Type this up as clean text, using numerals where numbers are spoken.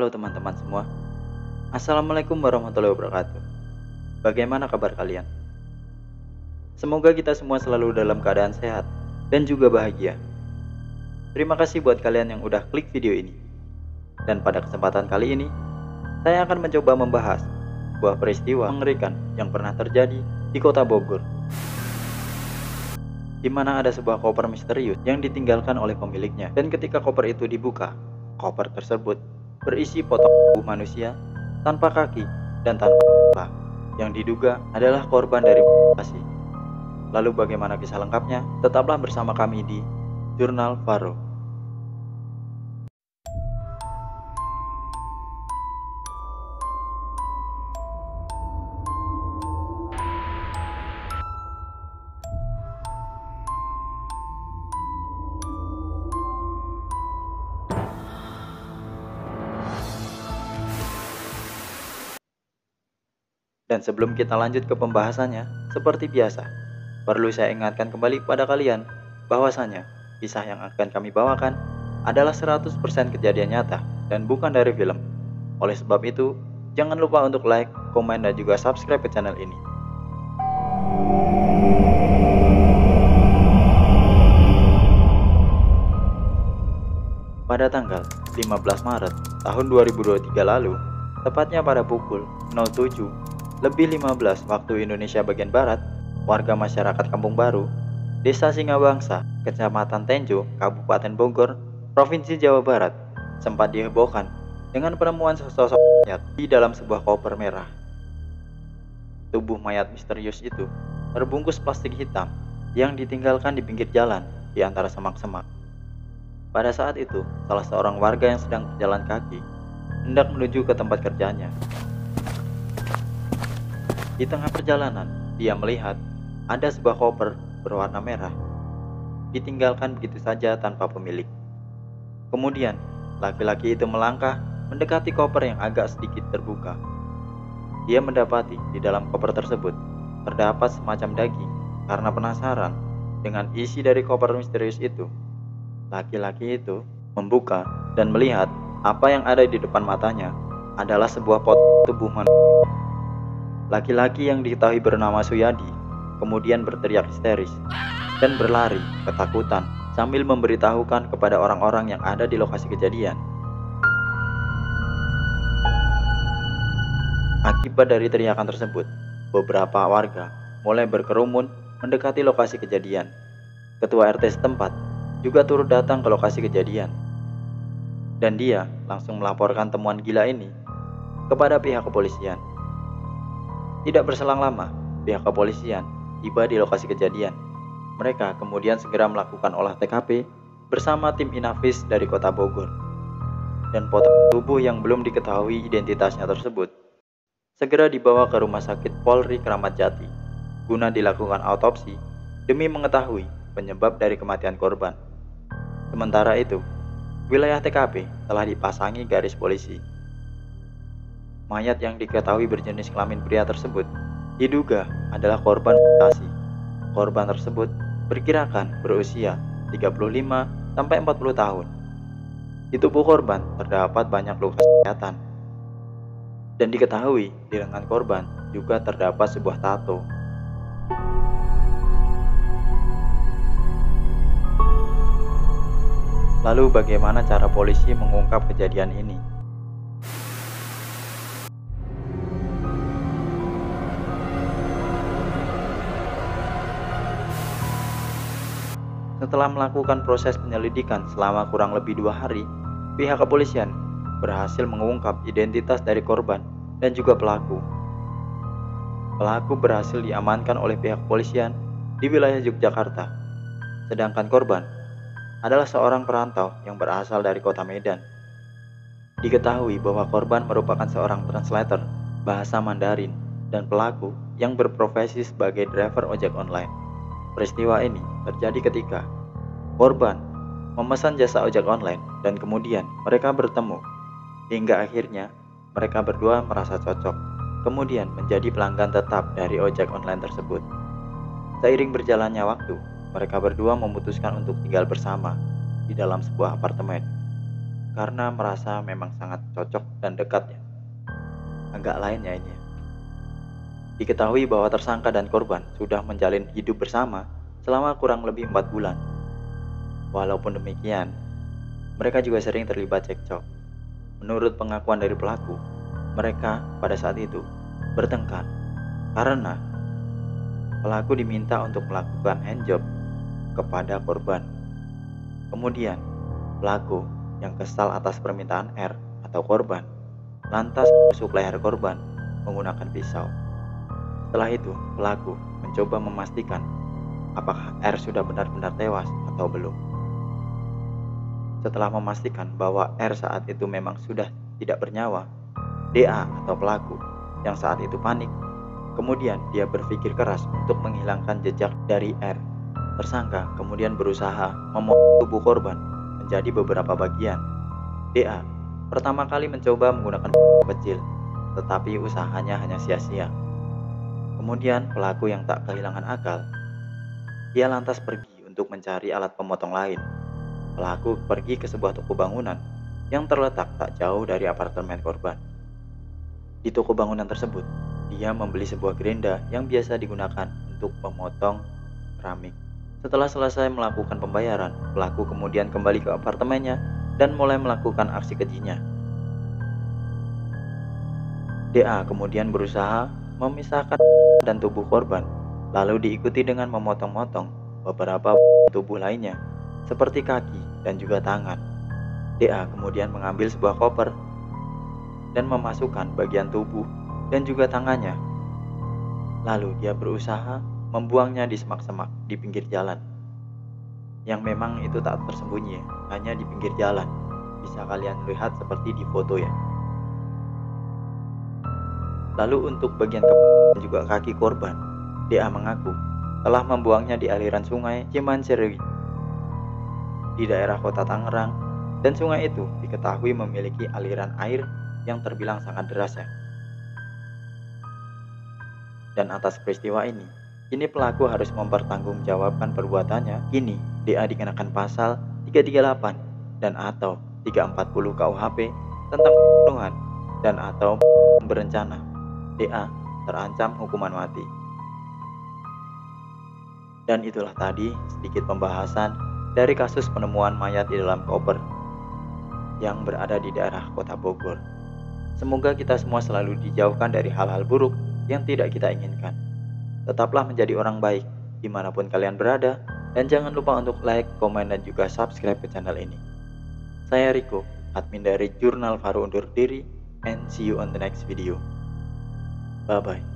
Halo teman-teman semua. Assalamualaikum warahmatullahi wabarakatuh. Bagaimana kabar kalian? Semoga kita semua selalu dalam keadaan sehat dan juga bahagia. Terima kasih buat kalian yang udah klik video ini. Dan pada kesempatan kali ini, saya akan mencoba membahas sebuah peristiwa mengerikan yang pernah terjadi di kota Bogor, di mana ada sebuah koper misterius yang ditinggalkan oleh pemiliknya. Dan ketika koper itu dibuka, koper tersebut berisi potong tubuh manusia tanpa kaki dan tanpa kepala yang diduga adalah korban dari mutilasi. Lalu bagaimana kisah lengkapnya? Tetaplah bersama kami di Jurnal Faro. Dan sebelum kita lanjut ke pembahasannya, seperti biasa, perlu saya ingatkan kembali kepada kalian bahwasanya kisah yang akan kami bawakan adalah 100% kejadian nyata dan bukan dari film. Oleh sebab itu, jangan lupa untuk like, komen, dan juga subscribe ke channel ini. Pada tanggal 15 Maret tahun 2023 lalu, tepatnya pada pukul 07:15 waktu Indonesia bagian Barat, warga masyarakat Kampung Baru, Desa Singabangsa, Kecamatan Tenjo, Kabupaten Bogor, Provinsi Jawa Barat, sempat dihebohkan dengan penemuan sesosok mayat di dalam sebuah koper merah. Tubuh mayat misterius itu terbungkus plastik hitam yang ditinggalkan di pinggir jalan di antara semak-semak. Pada saat itu, salah seorang warga yang sedang berjalan kaki hendak menuju ke tempat kerjanya. Di tengah perjalanan, dia melihat ada sebuah koper berwarna merah ditinggalkan begitu saja tanpa pemilik. Kemudian, laki-laki itu melangkah mendekati koper yang agak sedikit terbuka. Dia mendapati di dalam koper tersebut terdapat semacam daging. Karena penasaran dengan isi dari koper misterius itu, laki-laki itu membuka dan melihat apa yang ada di depan matanya adalah sebuah potong tubuh manusia. Laki-laki yang diketahui bernama Suyadi kemudian berteriak histeris dan berlari ketakutan sambil memberitahukan kepada orang-orang yang ada di lokasi kejadian. Akibat dari teriakan tersebut, beberapa warga mulai berkerumun mendekati lokasi kejadian. Ketua RT setempat juga turut datang ke lokasi kejadian, dan dia langsung melaporkan temuan gila ini kepada pihak kepolisian. Tidak berselang lama, pihak kepolisian tiba di lokasi kejadian. Mereka kemudian segera melakukan olah TKP bersama tim Inafis dari kota Bogor. Dan potong tubuh yang belum diketahui identitasnya tersebut segera dibawa ke Rumah Sakit Polri Kramat Jati guna dilakukan autopsi demi mengetahui penyebab dari kematian korban. Sementara itu, wilayah TKP telah dipasangi garis polisi. Mayat yang diketahui berjenis kelamin pria tersebut diduga adalah korban mutilasi. Korban tersebut perkirakan berusia 35-40 tahun. Di tubuh korban terdapat banyak luka sayatan. Dan diketahui di lengan korban juga terdapat sebuah tato. Lalu bagaimana cara polisi mengungkap kejadian ini? Setelah melakukan proses penyelidikan selama kurang lebih 2 hari, pihak kepolisian berhasil mengungkap identitas dari korban dan juga pelaku. Pelaku berhasil diamankan oleh pihak kepolisian di wilayah Yogyakarta, sedangkan korban adalah seorang perantau yang berasal dari kota Medan. Diketahui bahwa korban merupakan seorang translator bahasa Mandarin dan pelaku yang berprofesi sebagai driver ojek online. Peristiwa ini terjadi ketika korban memesan jasa ojek online dan kemudian mereka bertemu. Hingga akhirnya mereka berdua merasa cocok, kemudian menjadi pelanggan tetap dari ojek online tersebut. Seiring berjalannya waktu, mereka berdua memutuskan untuk tinggal bersama di dalam sebuah apartemen. karena merasa memang sangat cocok dan dekat ya. Agak lain ya ini ya. Diketahui bahwa tersangka dan korban sudah menjalin hidup bersama selama kurang lebih 4 bulan. Walaupun demikian, mereka juga sering terlibat cekcok. Menurut pengakuan dari pelaku, mereka pada saat itu bertengkar karena pelaku diminta untuk melakukan handjob kepada korban. Kemudian, pelaku yang kesal atas permintaan R atau korban lantas menusuk leher korban menggunakan pisau. Setelah itu, pelaku mencoba memastikan apakah R sudah benar-benar tewas atau belum. Setelah memastikan bahwa R saat itu memang sudah tidak bernyawa, DA atau pelaku yang saat itu panik, kemudian dia berpikir keras untuk menghilangkan jejak dari R. Tersangka kemudian berusaha memotong tubuh korban menjadi beberapa bagian. DA pertama kali mencoba menggunakan pisau kecil, tetapi usahanya hanya sia-sia. Kemudian pelaku yang tak kehilangan akal, dia lantas pergi untuk mencari alat pemotong lain. Pelaku pergi ke sebuah toko bangunan yang terletak tak jauh dari apartemen korban. Di toko bangunan tersebut, dia membeli sebuah gerenda yang biasa digunakan untuk memotong keramik. Setelah selesai melakukan pembayaran, pelaku kemudian kembali ke apartemennya dan mulai melakukan aksi kejinya. DA kemudian berusaha memisahkan dan tubuh korban, lalu diikuti dengan memotong-motong beberapa tubuh lainnya seperti kaki dan juga tangan. DA kemudian mengambil sebuah koper dan memasukkan bagian tubuh dan juga tangannya. Lalu dia berusaha membuangnya di semak-semak di pinggir jalan. Yang memang itu tak tersembunyi, hanya di pinggir jalan. Bisa kalian lihat seperti di foto ya. Lalu untuk bagian kepala dan juga kaki korban, DA mengaku telah membuangnya di aliran sungai Cimancerwi di daerah kota Tangerang, dan sungai itu diketahui memiliki aliran air yang terbilang sangat deras ya. Dan atas peristiwa ini, kini pelaku harus mempertanggungjawabkan perbuatannya. Kini DA dikenakan pasal 338 dan atau 340 KUHP tentang pembunuhan dan atau berencana. DA terancam hukuman mati. Dan itulah tadi sedikit pembahasan dari kasus penemuan mayat di dalam koper yang berada di daerah kota Bogor. Semoga kita semua selalu dijauhkan dari hal-hal buruk yang tidak kita inginkan. Tetaplah menjadi orang baik dimanapun kalian berada, dan jangan lupa untuk like, komen, dan juga subscribe ke channel ini. Saya Riko, admin dari Jurnal Faru undur diri, and see you on the next video. Bye bye.